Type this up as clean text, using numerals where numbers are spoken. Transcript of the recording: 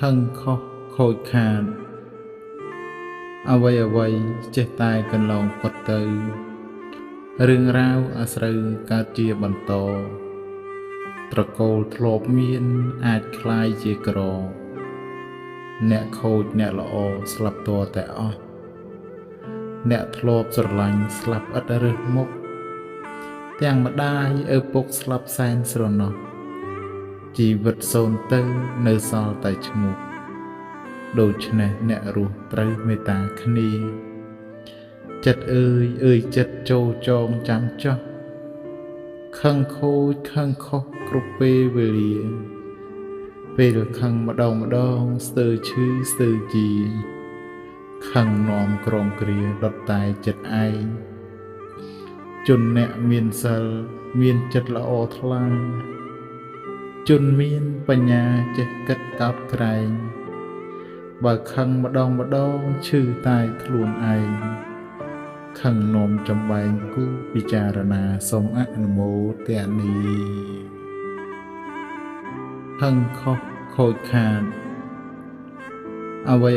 ហឹងខុសខូចខាតអ្វីចេះតែកន្លងផុតទៅរឿងរ៉ាវអាស្រូវកើតជាបន្តត្រកូលធ្លាប់មានអាចคล้ายជាក្រអ្នកខូចអ្នកល្អស្លាប់តតែអស់អ្នកធ្លាប់ស្រឡាញ់ស្លាប់ឥតរើសមុខទាំងម្ដាយឪពុកស្លាប់សែនស្រណោះជីវិតសូន្យទៅនៅសល់តែឈ្មោះដូច្នេះអ្នករស់ត្រូវមេត្តាគ្នាចិត្តអើយចិត្តចូលចងចាំចោះខឹងខូចខឹងខុសគ្រប់ពេលវេលាពេលខឹងម្ដងស្ទើរឈឺស្ទើរជាខឹងនាំក្រមគ្រាដុតតែចិត្តឯងជនអ្នកមានសិលមានចិត្តល្អថ្លាជនមានបញ្ញាចេះគិតកោតក្រែងបើខឹងម្ដងឈឺតែខ្លួនឯងខឹងនាំចំបែងគូពិចារណាសូមអនុមោទនាហឹងខុសខូចខាតអ្វី